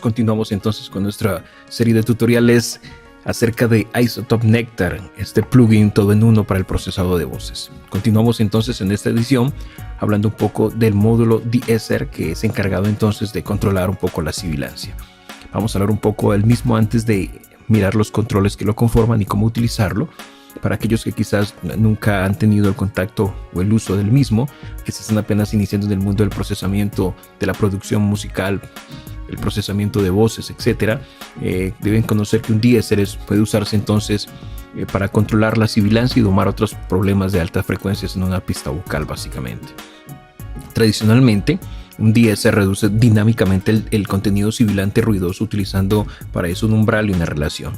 Continuamos entonces con nuestra serie de tutoriales acerca de iZotope Nectar, este plugin todo en uno para el procesado de voces. Continuamos entonces en esta edición hablando un poco del módulo de-esser, que es encargado entonces de controlar un poco la sibilancia. Vamos a hablar un poco del mismo antes de mirar los controles que lo conforman y cómo utilizarlo. Para aquellos que quizás nunca han tenido el contacto o el uso del mismo, que se están apenas iniciando en el mundo del procesamiento de la producción musical, el procesamiento de voces, etcétera, deben conocer que un de-esser puede usarse entonces para controlar la sibilancia y domar otros problemas de altas frecuencias en una pista vocal, básicamente. Tradicionalmente, un de-esser reduce dinámicamente el contenido sibilante ruidoso, utilizando para eso un umbral y una relación.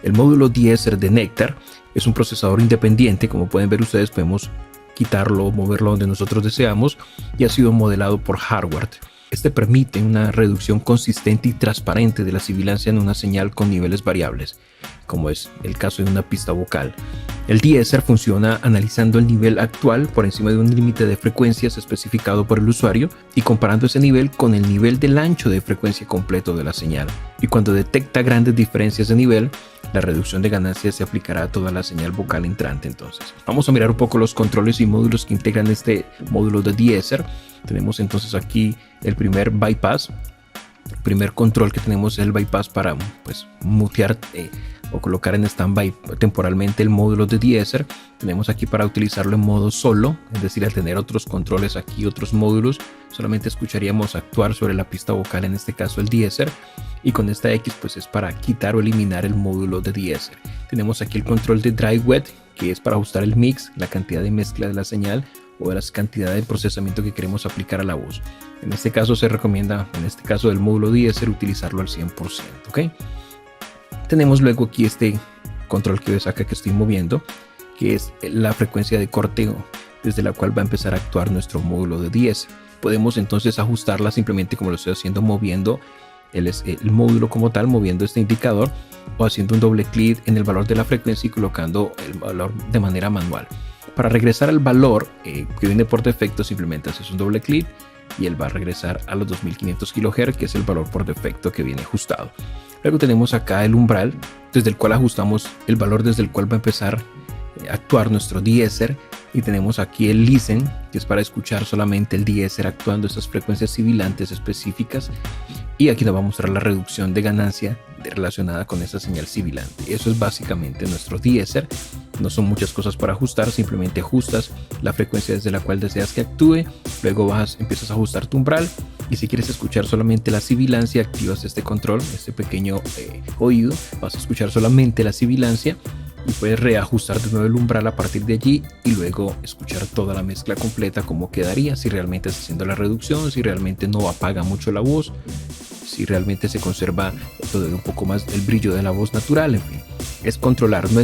El módulo de-esser de Nectar es un procesador independiente. Como pueden ver ustedes, podemos quitarlo o moverlo donde nosotros deseamos, y ha sido modelado por hardware. Este permite una reducción consistente y transparente de la sibilancia en una señal con niveles variables, como es el caso de una pista vocal. El de-esser funciona analizando el nivel actual por encima de un límite de frecuencias especificado por el usuario y comparando ese nivel con el nivel del ancho de frecuencia completo de la señal. Y cuando detecta grandes diferencias de nivel, la reducción de ganancias se aplicará a toda la señal vocal entrante. Entonces, vamos a mirar un poco los controles y módulos que integran este módulo de de-esser. Tenemos entonces aquí el primer bypass. El primer control que tenemos es el bypass para mutear o colocar en standby temporalmente el módulo de de-esser. Tenemos aquí para utilizarlo en modo solo, es decir, al tener otros controles aquí, otros módulos, solamente escucharíamos actuar sobre la pista vocal, en este caso el de-esser. Y con esta X pues es para quitar o eliminar el módulo de de-esser. Tenemos aquí el control de dry wet, que es para ajustar el mix, la cantidad de mezcla de la señal o de las cantidades de procesamiento que queremos aplicar a la voz. En este caso se recomienda, en este caso del módulo de-esser, utilizarlo al 100%, ¿ok? Tenemos luego aquí este control que ves acá que estoy moviendo, que es la frecuencia de corteo desde la cual va a empezar a actuar nuestro módulo de de-esser. Podemos entonces ajustarla simplemente como lo estoy haciendo, moviendo el módulo como tal, moviendo este indicador, o haciendo un doble clic en el valor de la frecuencia y colocando el valor de manera manual. Para regresar al valor que viene por defecto, simplemente haces un doble clic y él va a regresar a los 2500 kHz, que es el valor por defecto que viene ajustado. Luego tenemos acá el umbral, desde el cual ajustamos el valor desde el cual va a empezar a actuar nuestro de-esser. Y tenemos aquí el listen, que es para escuchar solamente el de-esser actuando esas frecuencias sibilantes específicas. Y aquí nos va a mostrar la reducción de ganancia relacionada con esa señal sibilante. Eso es básicamente nuestro de-esser. No son muchas cosas para ajustar, simplemente ajustas la frecuencia desde la cual deseas que actúe. Luego empiezas a ajustar tu umbral. Y si quieres escuchar solamente la sibilancia, activas este control, este pequeño oído. Vas a escuchar solamente la sibilancia y puedes reajustar de nuevo el umbral a partir de allí y luego escuchar toda la mezcla completa, como quedaría, si realmente estás haciendo la reducción, si realmente no apaga mucho la voz, si realmente se conserva todo un poco más el brillo de la voz natural. En fin, es controlar, no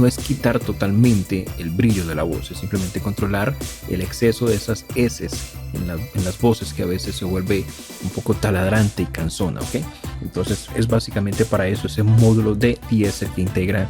es quitar totalmente el brillo de la voz, es simplemente controlar el exceso de esas S's en las voces, que a veces se vuelve un poco taladrante y cansona, ¿ok? Entonces es básicamente para eso ese módulo de de-esser que integra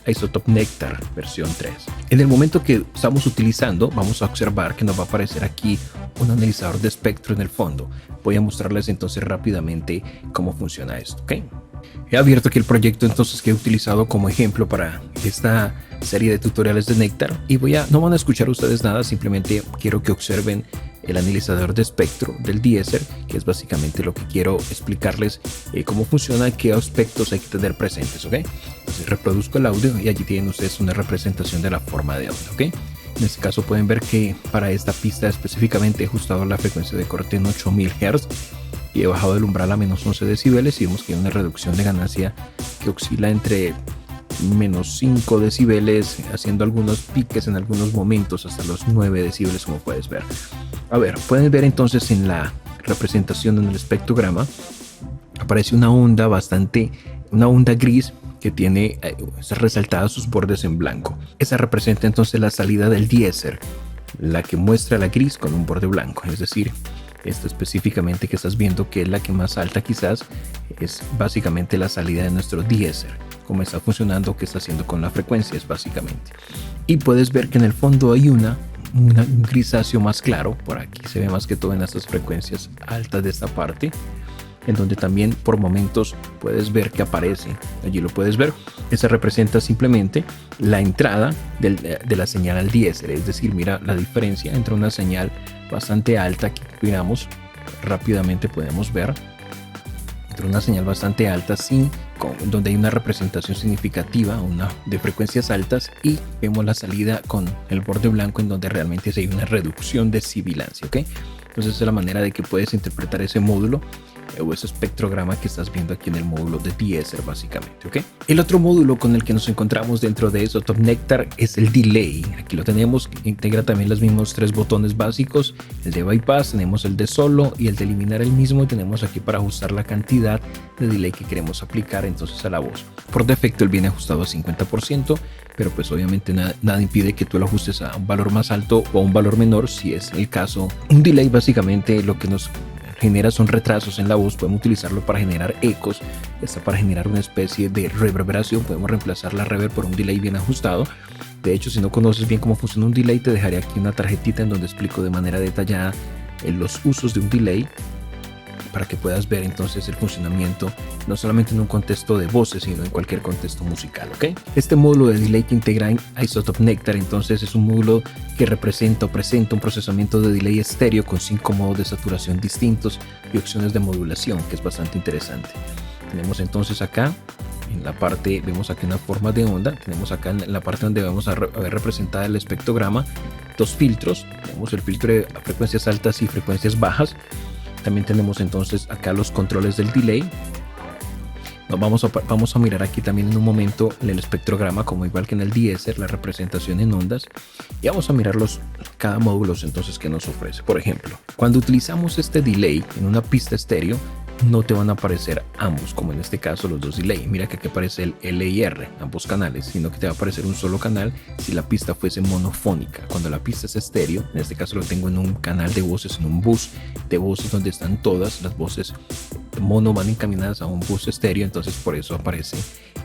iZotope Nectar versión 3. En el momento que estamos utilizando, vamos a observar que nos va a aparecer aquí un analizador de espectro en el fondo. Voy a mostrarles entonces rápidamente cómo funciona esto, ¿ok? He abierto aquí el proyecto entonces que he utilizado como ejemplo para esta serie de tutoriales de Nectar, y no van a escuchar ustedes nada, simplemente quiero que observen el analizador de espectro del de-esser, que es básicamente lo que quiero explicarles, cómo funciona, qué aspectos hay que tener presentes, ¿ok? Entonces reproduzco el audio y allí tienen ustedes una representación de la forma de audio, ¿ok? En este caso pueden ver que para esta pista específicamente he ajustado la frecuencia de corte en 8000 Hz y he bajado el umbral a menos 11 decibeles y vemos que hay una reducción de ganancia que oscila entre menos 5 decibeles, haciendo algunos piques en algunos momentos hasta los 9 decibeles, como puedes ver. A ver, pueden ver entonces en la representación en el espectrograma aparece una onda gris que tiene resaltadas sus bordes en blanco. Esa representa entonces la salida del de-esser, la que muestra la gris con un borde blanco, es decir, esta específicamente que estás viendo, que es la que más alta quizás, es básicamente la salida de nuestro de-esser, cómo está funcionando, qué está haciendo con la frecuencia, es básicamente. Y puedes ver que en el fondo hay un grisáceo más claro, por aquí se ve más que todo en estas frecuencias altas de esta parte, en donde también por momentos puedes ver que aparece. Allí lo puedes ver. Esa representa simplemente la entrada de la señal al diéser, es decir, mira la diferencia entre una señal bastante alta que miramos rápidamente, podemos ver entre una señal bastante alta donde hay una representación significativa de frecuencias altas, y vemos la salida con el borde blanco en donde realmente hay una reducción de sibilancia, ¿ok? Entonces esa es la manera de que puedes interpretar ese módulo o ese espectrograma que estás viendo aquí en el módulo de diéser, básicamente, ¿ok? El otro módulo con el que nos encontramos dentro de Isotop Nectar es el delay. Aquí lo tenemos, integra también los mismos 3 botones básicos, el de bypass, tenemos el de solo y el de eliminar el mismo, y tenemos aquí para ajustar la cantidad de delay que queremos aplicar entonces a la voz. Por defecto él viene ajustado a 50%, pero pues obviamente nada impide que tú lo ajustes a un valor más alto o a un valor menor si es el caso. Un delay básicamente lo que nos genera son retrasos en la voz. Podemos utilizarlo para generar ecos, hasta para generar una especie de reverberación. Podemos reemplazar la reverb por un delay bien ajustado. De hecho, si no conoces bien cómo funciona un delay, te dejaré aquí una tarjetita en donde explico de manera detallada los usos de un delay, para que puedas ver entonces el funcionamiento no solamente en un contexto de voces, sino en cualquier contexto musical, ¿ok? Este módulo de delay que integra en Isotop Nectar entonces es un módulo que presenta un procesamiento de delay estéreo con 5 modos de saturación distintos y opciones de modulación, que es bastante interesante. Tenemos entonces acá en la parte, vemos aquí una forma de onda, tenemos acá en la parte donde vamos a ver representada el espectrograma 2 filtros. Tenemos el filtro de frecuencias altas y frecuencias bajas. También tenemos entonces acá los controles del delay. Vamos a mirar aquí también en un momento el espectrograma, como igual que en el diéser, la representación en ondas, y vamos a mirar cada módulo entonces que nos ofrece. Por ejemplo, cuando utilizamos este delay en una pista estéreo, no te van a aparecer ambos, como en este caso los 2 delay. Mira que aquí aparece el L y R, ambos canales, sino que te va a aparecer un solo canal si la pista fuese monofónica. Cuando la pista es estéreo, en este caso lo tengo en un canal de voces, en un bus de voces donde están todas las voces mono, van encaminadas a un bus estéreo, entonces por eso aparece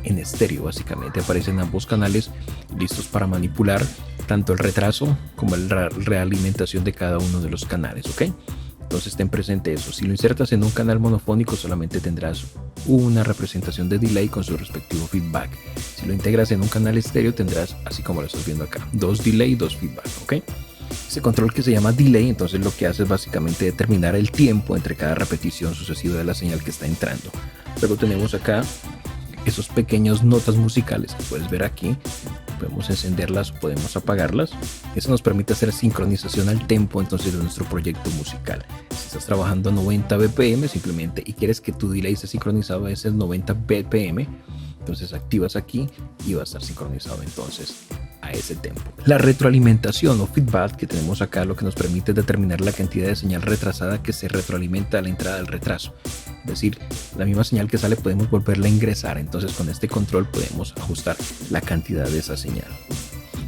en estéreo. Básicamente aparecen ambos canales listos para manipular tanto el retraso como la realimentación de cada uno de los canales, ¿ok? Entonces ten presente eso. Si lo insertas en un canal monofónico, solamente tendrás una representación de delay con su respectivo feedback. Si lo integras en un canal estéreo, tendrás, así como lo estás viendo acá, 2 delay y 2 feedback, ¿ok? Ese control que se llama delay, entonces lo que hace es básicamente determinar el tiempo entre cada repetición sucesiva de la señal que está entrando. Luego tenemos acá esos pequeños notas musicales que puedes ver aquí. Podemos encenderlas o podemos apagarlas. Eso nos permite hacer sincronización al tempo entonces de nuestro proyecto musical. Si estás trabajando a 90 BPM simplemente y quieres que tu delay esté sincronizado a ese 90 BPM, entonces activas aquí y va a estar sincronizado entonces a ese tempo. La retroalimentación o feedback que tenemos acá lo que nos permite determinar la cantidad de señal retrasada que se retroalimenta a la entrada del retraso. Es decir, la misma señal que sale podemos volverla a ingresar. Entonces con este control podemos ajustar la cantidad de esa señal.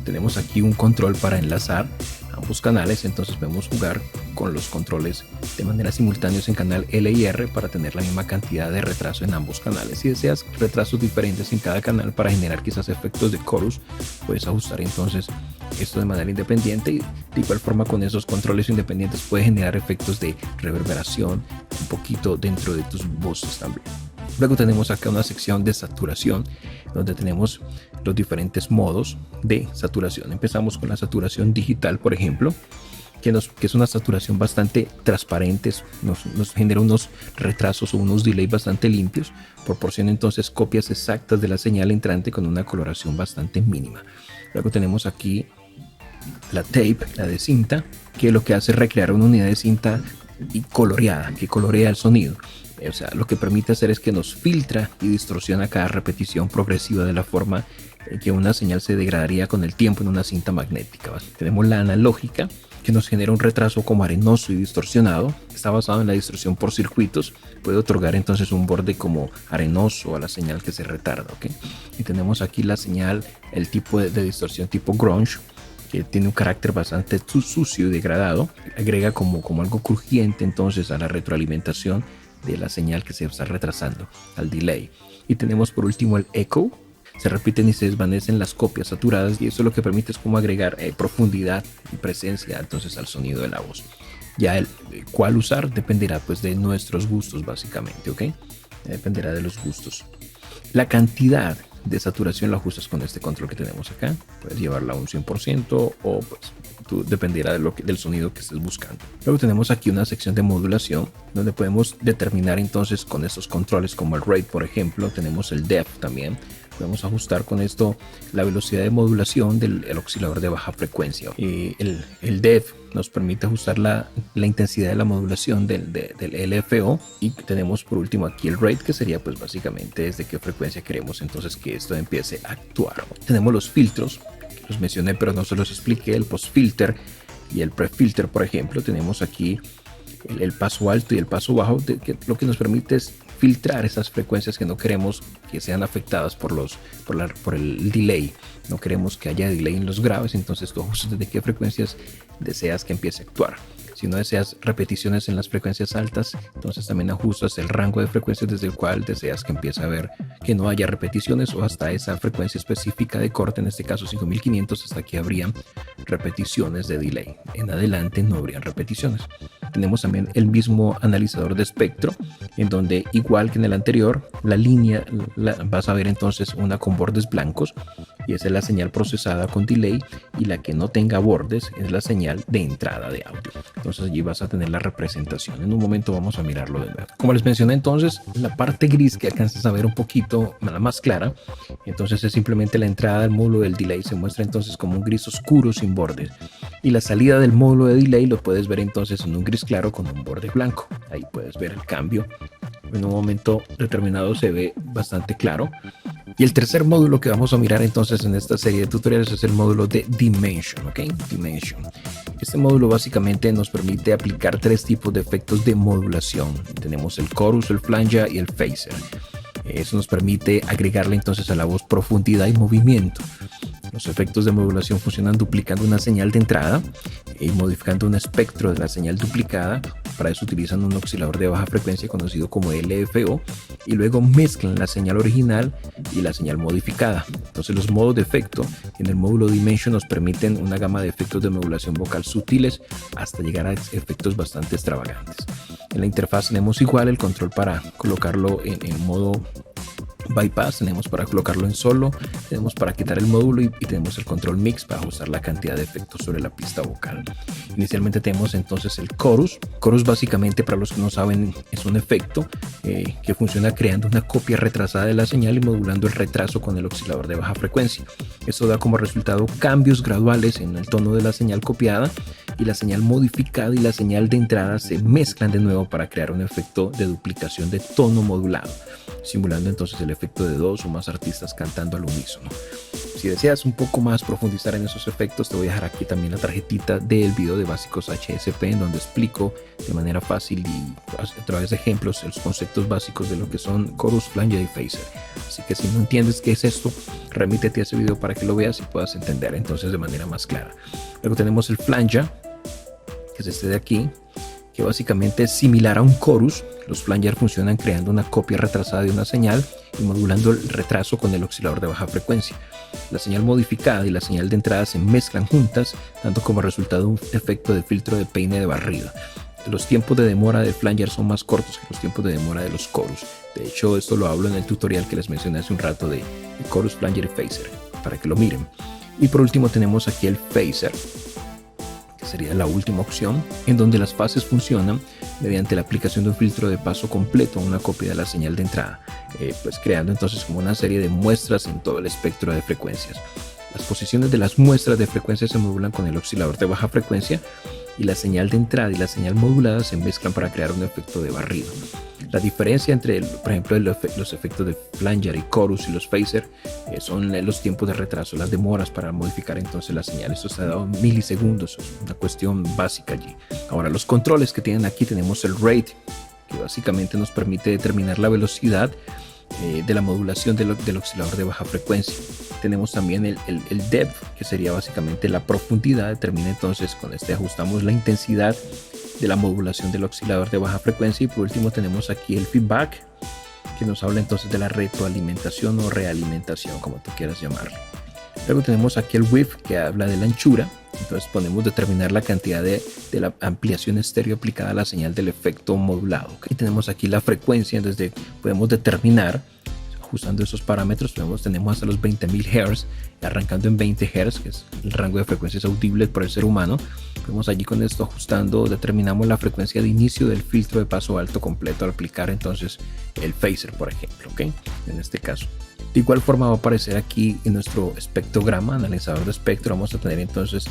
Tenemos aquí un control para enlazar ambos canales, entonces podemos jugar con los controles de manera simultánea en canal L y R para tener la misma cantidad de retraso en ambos canales. Si deseas retrasos diferentes en cada canal para generar quizás efectos de chorus, puedes ajustar entonces esto de manera independiente, y de igual forma con esos controles independientes puedes generar efectos de reverberación un poquito dentro de tus voces también. Luego tenemos acá una sección de saturación donde tenemos los diferentes modos de saturación. Empezamos con la saturación digital, por ejemplo, que es una saturación bastante transparente, nos genera unos retrasos o unos delays bastante limpios, proporciona entonces copias exactas de la señal entrante con una coloración bastante mínima. Luego tenemos aquí la tape, la de cinta, que lo que hace es recrear una unidad de cinta y coloreada, que colorea el sonido. O sea, lo que permite hacer es que nos filtra y distorsiona cada repetición progresiva de la forma en que una señal se degradaría con el tiempo en una cinta magnética. Tenemos la analógica, que nos genera un retraso como arenoso y distorsionado. Está basado en la distorsión por circuitos. Puede otorgar entonces un borde como arenoso a la señal que se retarda, ¿ok? Y tenemos aquí la señal, el tipo de distorsión tipo grunge, que tiene un carácter bastante sucio y degradado. Agrega como algo crujiente entonces a la retroalimentación de la señal que se está retrasando, al delay. Y tenemos por último el echo. Se repiten y se desvanecen las copias saturadas, y eso lo que permite es como agregar profundidad y presencia entonces al sonido de la voz. Ya el cuál usar dependerá pues de nuestros gustos básicamente, ¿ok? Dependerá de los gustos. La cantidad de saturación la ajustas con este control que tenemos acá. Puedes llevarla a un 100% o pues dependerá del sonido que estés buscando. Luego tenemos aquí una sección de modulación donde podemos determinar entonces con estos controles como el rate, por ejemplo. Tenemos el depth también. Podemos ajustar con esto la velocidad de modulación del oscilador de baja frecuencia. El depth nos permite ajustar la intensidad de la modulación del LFO, y tenemos por último aquí el rate, que sería pues básicamente desde qué frecuencia queremos entonces que esto empiece a actuar. Tenemos los filtros, que los mencioné pero no se los expliqué, el post filter y el pre filter. Por ejemplo, tenemos aquí el paso alto y el paso bajo, lo que nos permite es filtrar esas frecuencias que no queremos que sean afectadas por el delay. No queremos que haya delay en los graves, entonces tú ajustas desde qué frecuencias deseas que empiece a actuar. Si no deseas repeticiones en las frecuencias altas, entonces también ajustas el rango de frecuencias desde el cual deseas que empiece a ver que no haya repeticiones, o hasta esa frecuencia específica de corte, en este caso 5500, hasta aquí habrían repeticiones de delay. En adelante no habrían repeticiones. Tenemos también el mismo analizador de espectro, en donde igual que en el anterior, la línea vas a ver entonces una con bordes blancos, y esa es la señal procesada con delay, y la que no tenga bordes es la señal de entrada de audio. Entonces allí vas a tener la representación. En un momento vamos a mirarlo de nuevo. Como les mencioné entonces, la parte gris que alcanzas a ver un poquito, la más clara, entonces es simplemente la entrada del módulo del delay. Se muestra entonces como un gris oscuro sin bordes, y la salida del módulo de delay lo puedes ver entonces en un gris claro con un borde blanco. Ahí puedes ver el cambio. En un momento determinado se ve bastante claro. Y el tercer módulo que vamos a mirar entonces en esta serie de tutoriales es el módulo de Dimension, ¿ok? Dimension. Este módulo básicamente nos permite aplicar tres tipos de efectos de modulación. Tenemos el chorus, el flanger y el phaser. Eso nos permite agregarle entonces a la voz profundidad y movimiento. Los efectos de modulación funcionan duplicando una señal de entrada y modificando un espectro de la señal duplicada. Para eso utilizan un oscilador de baja frecuencia conocido como LFO, y luego mezclan la señal original y la señal modificada. Entonces los modos de efecto en el módulo Dimension nos permiten una gama de efectos de modulación vocal sutiles hasta llegar a efectos bastante extravagantes. En la interfaz tenemos igual el control para colocarlo en modo bypass, tenemos para colocarlo en solo, tenemos para quitar el módulo, y tenemos el control mix para ajustar la cantidad de efectos sobre la pista vocal. Inicialmente tenemos entonces el chorus. Chorus básicamente, para los que no saben, es un efecto que funciona creando una copia retrasada de la señal y modulando el retraso con el oscilador de baja frecuencia. Esto da como resultado cambios graduales en el tono de la señal copiada, y la señal modificada y la señal de entrada se mezclan de nuevo para crear un efecto de duplicación de tono modulado, simulando entonces el efecto de dos o más artistas cantando al unísono. Si deseas un poco más profundizar en esos efectos, te voy a dejar aquí también la tarjetita del video de básicos HSP, en donde explico de manera fácil y a través de ejemplos los conceptos básicos de lo que son chorus, flanger y phaser. Así que si no entiendes qué es esto, remítete a ese video para que lo veas y puedas entender entonces de manera más clara. Luego tenemos el flanger, que es este de aquí, que básicamente es similar a un chorus. Los flanger funcionan creando una copia retrasada de una señal y modulando el retraso con el oscilador de baja frecuencia. La señal modificada y la señal de entrada se mezclan juntas, dando como resultado un efecto de filtro de peine de barrida. Los tiempos de demora de flanger son más cortos que los tiempos de demora de los chorus. De hecho, esto lo hablo en el tutorial que les mencioné hace un rato de chorus, flanger y phaser, para que lo miren. Y por último tenemos aquí el phaser, que sería la última opción, en donde las fases funcionan mediante la aplicación de un filtro de paso completo a una copia de la señal de entrada, pues creando entonces como una serie de muestras en todo el espectro de frecuencias. Las posiciones de las muestras de frecuencia se modulan con el oscilador de baja frecuencia, y la señal de entrada y la señal modulada se mezclan para crear un efecto de barrido. La diferencia entre, por ejemplo, los efectos de flanger y chorus y los phaser son los tiempos de retraso, las demoras para modificar entonces la señal. Esto se ha dado en milisegundos, es una cuestión básica allí. Ahora, los controles que tienen aquí, tenemos el rate, que básicamente nos permite determinar la velocidad de la modulación del oscilador de baja frecuencia. Tenemos también el depth, que sería básicamente la profundidad. Determina entonces, con este ajustamos la intensidad de la modulación del oscilador de baja frecuencia. Y por último tenemos aquí el feedback, que nos habla entonces de la retroalimentación o realimentación, como tú quieras llamarlo. Luego tenemos aquí el width, que habla de la anchura, Entonces podemos determinar la cantidad de la ampliación estéreo aplicada a la señal del efecto modulado. Y tenemos aquí la frecuencia, desde podemos determinar, ajustando esos parámetros, tenemos hasta los 20.000 Hz, arrancando en 20 Hz, que es el rango de frecuencias audibles por el ser humano. Vemos allí con esto ajustando, determinamos la frecuencia de inicio del filtro de paso alto completo al aplicar entonces el phaser, por ejemplo, ¿ok? En este caso. De igual forma va a aparecer aquí en nuestro espectrograma, analizador de espectro, vamos a tener entonces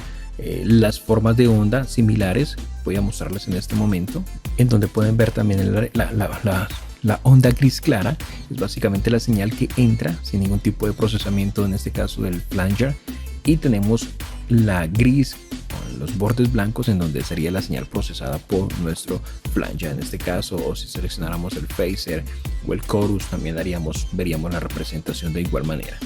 las formas de onda similares. Voy a mostrarles en este momento, en donde pueden ver también la onda gris clara. Es básicamente la señal que entra sin ningún tipo de procesamiento, en este caso del flanger, y tenemos la gris con los bordes blancos, en donde sería la señal procesada por nuestro flanger en este caso, o si seleccionáramos el phaser o el chorus también veríamos la representación de igual manera.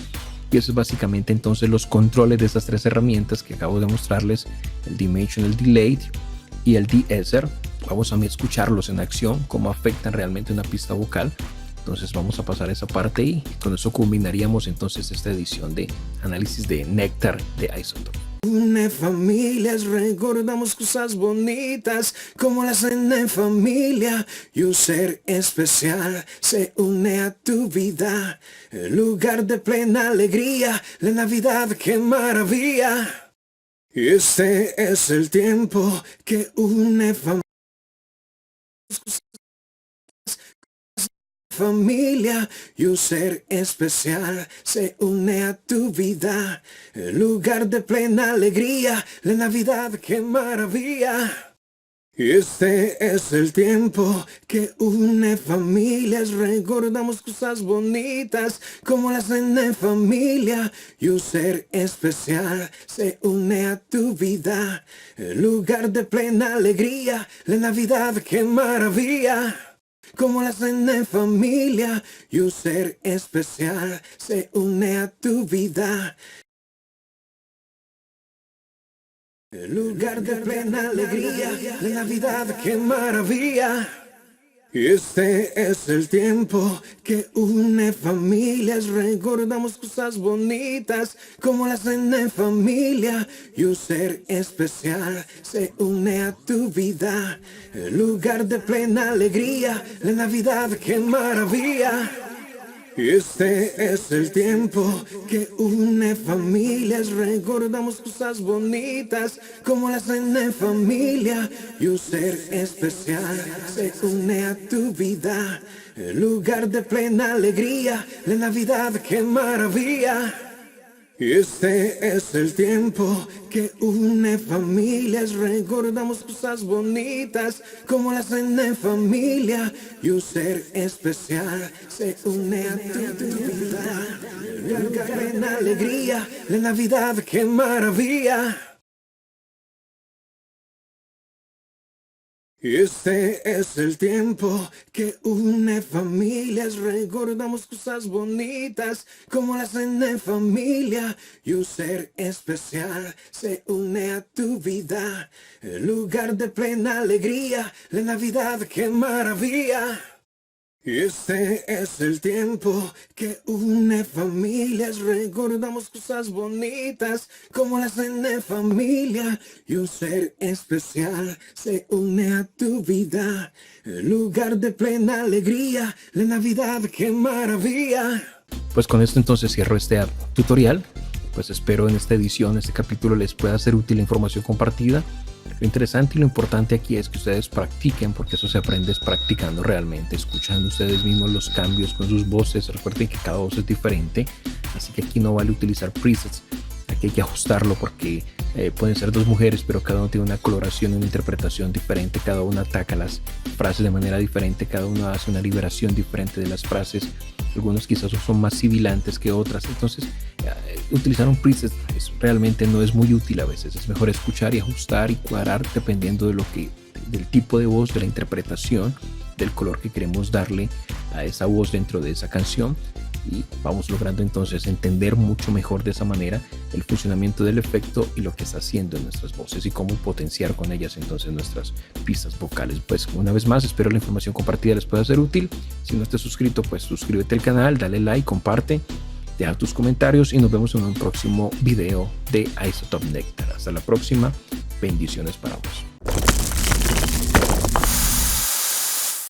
Y eso es básicamente entonces los controles de estas tres herramientas que acabo de mostrarles: el dimensional delay y el de-esser. Vamos a escucharlos en acción, cómo afectan realmente una pista vocal. Entonces vamos a pasar esa parte y con eso culminaríamos entonces esta edición de análisis de Néctar de iZotope. Une familias, recordamos cosas bonitas como las en familia, y un ser especial se une a tu vida, en lugar de plena alegría, la Navidad, qué maravilla. Este es el tiempo que une familia, y un ser especial se une a tu vida, en lugar de plena alegría, la Navidad, qué maravilla. Este es el tiempo que une familias, recordamos cosas bonitas como las en familia, y un ser especial se une a tu vida, en lugar de plena alegría, la Navidad, qué maravilla. Como las en familia, y un ser especial se une a tu vida, en lugar de plena alegría, la Navidad, qué maravilla. Este es el tiempo que une familias, recordamos cosas bonitas como las en familia, y un ser especial se une a tu vida, en lugar de plena alegría, la Navidad, qué maravilla. Este es el tiempo que une familias, recordamos cosas bonitas como las en familia, y un ser especial se une a tu vida, en lugar de plena alegría, la Navidad, qué maravilla. Este es el tiempo que une familias, recordamos cosas bonitas como las en familia, y un ser especial se une a tu vida, en alegría, la Navidad, qué maravilla. Este es el tiempo que une familias, recordamos cosas bonitas como las en familia, y un ser especial se une a tu vida, en lugar de plena alegría, la Navidad, qué maravilla. Este es el tiempo que une familias, recordamos cosas bonitas como las en familia, y un ser especial se une a tu vida, en lugar de plena alegría, la Navidad, qué maravilla. Pues con esto entonces cierro este tutorial. Pues espero en esta edición, este capítulo les pueda ser útil la información compartida. Lo interesante y lo importante aquí es que ustedes practiquen, porque eso se aprende es practicando realmente, escuchando ustedes mismos los cambios con sus voces. Recuerden que cada voz es diferente, así que aquí no vale utilizar presets. Aquí hay que ajustarlo porque pueden ser dos mujeres, pero cada uno tiene una coloración y una interpretación diferente. Cada uno ataca las frases de manera diferente, cada uno hace una liberación diferente de las frases. Algunos quizás son más sibilantes que otras, entonces utilizar un preset realmente no es muy útil a veces. Es mejor escuchar y ajustar y cuadrar dependiendo del tipo de voz, de la interpretación, del color que queremos darle a esa voz dentro de esa canción, y vamos logrando entonces entender mucho mejor de esa manera el funcionamiento del efecto y lo que está haciendo en nuestras voces y cómo potenciar con ellas entonces nuestras pistas vocales. Pues una vez más, espero la información compartida les pueda ser útil. Si no estás suscrito, pues suscríbete al canal, dale like, comparte. Deja tus comentarios y nos vemos en un próximo video de Isotope Nectar. Hasta la próxima. Bendiciones para vos.